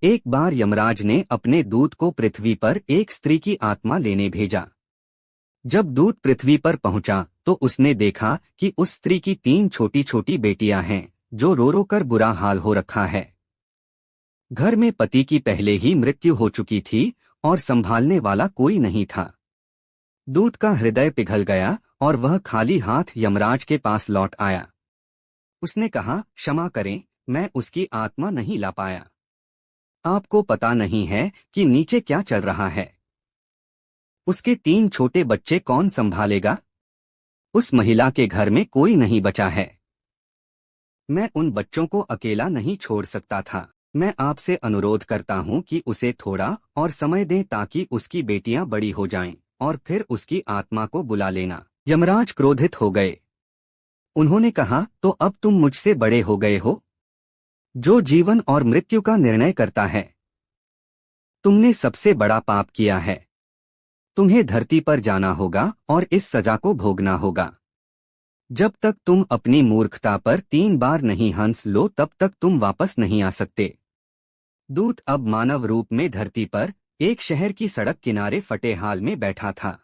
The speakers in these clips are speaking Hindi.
एक बार यमराज ने अपने दूत को पृथ्वी पर एक स्त्री की आत्मा लेने भेजा। जब दूत पृथ्वी पर पहुंचा तो उसने देखा कि उस स्त्री की 3 छोटी छोटी बेटियां हैं जो रो रो कर बुरा हाल हो रखा है। घर में पति की पहले ही मृत्यु हो चुकी थी और संभालने वाला कोई नहीं था। दूत का हृदय पिघल गया और वह खाली हाथ यमराज के पास लौट आया। उसने कहा, क्षमा करें, मैं उसकी आत्मा नहीं ला पाया। आपको पता नहीं है कि नीचे क्या चल रहा है। उसके 3 छोटे बच्चे कौन संभालेगा? उस महिला के घर में कोई नहीं बचा है। मैं उन बच्चों को अकेला नहीं छोड़ सकता था। मैं आपसे अनुरोध करता हूँ कि उसे थोड़ा और समय दें ताकि उसकी बेटियां बड़ी हो जाएं और फिर उसकी आत्मा को बुला लेना। यमराज क्रोधित हो गए। उन्होंने कहा, तो अब तुम मुझसे बड़े हो गए हो, जो जीवन और मृत्यु का निर्णय करता है। तुमने सबसे बड़ा पाप किया है। तुम्हें धरती पर जाना होगा और इस सजा को भोगना होगा। जब तक तुम अपनी मूर्खता पर 3 बार नहीं हंस लो तब तक तुम वापस नहीं आ सकते। दूत अब मानव रूप में धरती पर एक शहर की सड़क किनारे फटे हाल में बैठा था।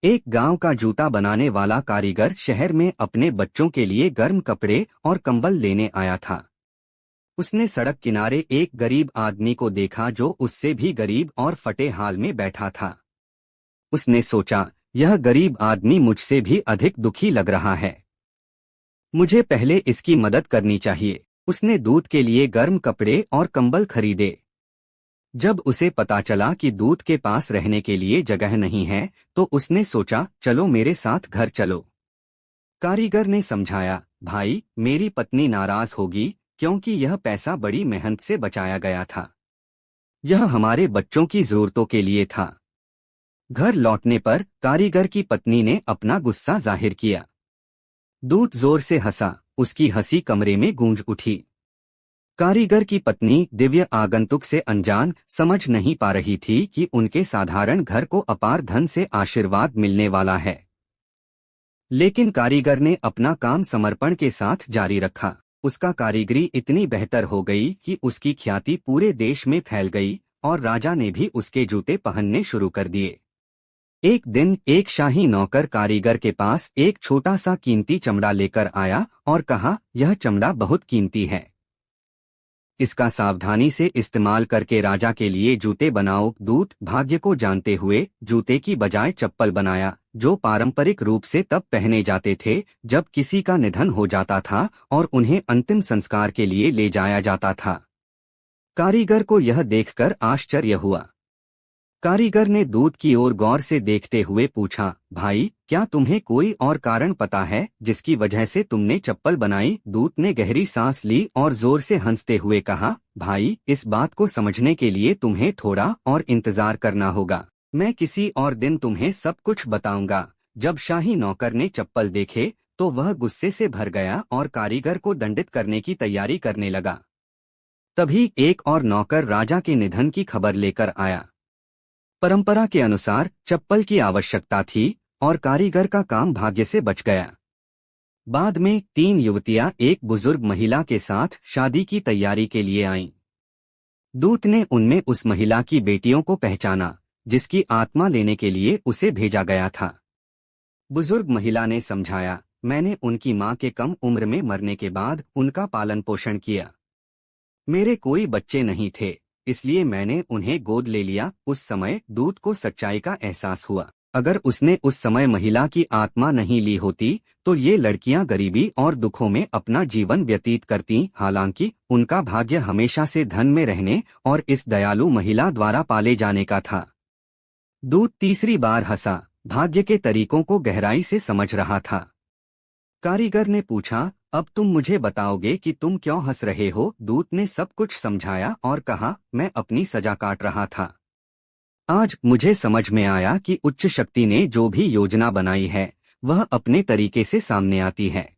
एक गांव का जूता बनाने वाला कारीगर शहर में अपने बच्चों के लिए गर्म कपड़े और कंबल लेने आया था। उसने सड़क किनारे एक गरीब आदमी को देखा जो उससे भी गरीब और फटे हाल में बैठा था। उसने सोचा, यह गरीब आदमी मुझसे भी अधिक दुखी लग रहा है। मुझे पहले इसकी मदद करनी चाहिए। उसने दूत के लिए गर्म कपड़े और कंबल खरीदे। जब उसे पता चला कि दूत के पास रहने के लिए जगह नहीं है तो उसने सोचा, चलो मेरे साथ घर चलो। कारीगर ने समझाया, भाई, मेरी पत्नी नाराज होगी क्योंकि यह पैसा बड़ी मेहनत से बचाया गया था। यह हमारे बच्चों की जरूरतों के लिए था। घर लौटने पर कारीगर की पत्नी ने अपना गुस्सा जाहिर किया। दूत जोर से हंसा। उसकी हंसी कमरे में गूंज उठी। कारीगर की पत्नी दिव्य आगंतुक से अनजान समझ नहीं पा रही थी कि उनके साधारण घर को अपार धन से आशीर्वाद मिलने वाला है। लेकिन कारीगर ने अपना काम समर्पण के साथ जारी रखा। उसका कारीगरी इतनी बेहतर हो गई कि उसकी ख्याति पूरे देश में फैल गई और राजा ने भी उसके जूते पहनने शुरू कर दिए। एक दिन एक शाही नौकर कारीगर के पास एक छोटा सा कीमती चमड़ा लेकर आया और कहा, यह चमड़ा बहुत कीमती है। इसका सावधानी से इस्तेमाल करके राजा के लिए जूते बनाओ। दूत भाग्य को जानते हुए जूते की बजाय चप्पल बनाया, जो पारंपरिक रूप से तब पहने जाते थे जब किसी का निधन हो जाता था और उन्हें अंतिम संस्कार के लिए ले जाया जाता था। कारीगर को यह देखकर आश्चर्य हुआ। कारीगर ने दूत की ओर गौर से देखते हुए पूछा, भाई, क्या तुम्हें कोई और कारण पता है जिसकी वजह से तुमने चप्पल बनाई? दूत ने गहरी सांस ली और जोर से हंसते हुए कहा, भाई, इस बात को समझने के लिए तुम्हें थोड़ा और इंतजार करना होगा। मैं किसी और दिन तुम्हें सब कुछ बताऊंगा। जब शाही नौकर ने चप्पल देखे तो वह गुस्से से भर गया और कारीगर को दंडित करने की तैयारी करने लगा। तभी एक और नौकर राजा के निधन की खबर लेकर आया। परंपरा के अनुसार चप्पल की आवश्यकता थी और कारीगर का काम भाग्य से बच गया। बाद में 3 युवतियां एक बुजुर्ग महिला के साथ शादी की तैयारी के लिए आईं। दूत ने उनमें उस महिला की बेटियों को पहचाना जिसकी आत्मा लेने के लिए उसे भेजा गया था। बुजुर्ग महिला ने समझाया, मैंने उनकी मां के कम उम्र में मरने के बाद उनका पालन पोषण किया। मेरे कोई बच्चे नहीं थे, इसलिए मैंने उन्हें गोद ले लिया। उस समय दूत को सच्चाई का एहसास हुआ। अगर उसने उस समय महिला की आत्मा नहीं ली होती तो ये लड़कियां गरीबी और दुखों में अपना जीवन व्यतीत करती। हालांकि उनका भाग्य हमेशा से धन में रहने और इस दयालु महिला द्वारा पाले जाने का था। दूत तीसरी बार हंसा। भाग्य के तरीकों को गहराई से समझ रहा था। कारीगर ने पूछा, अब तुम मुझे बताओगे कि तुम क्यों हंस रहे हो? दूत ने सब कुछ समझाया और कहा, मैं अपनी सजा काट रहा था। आज मुझे समझ में आया कि उच्च शक्ति ने जो भी योजना बनाई है वह अपने तरीके से सामने आती है।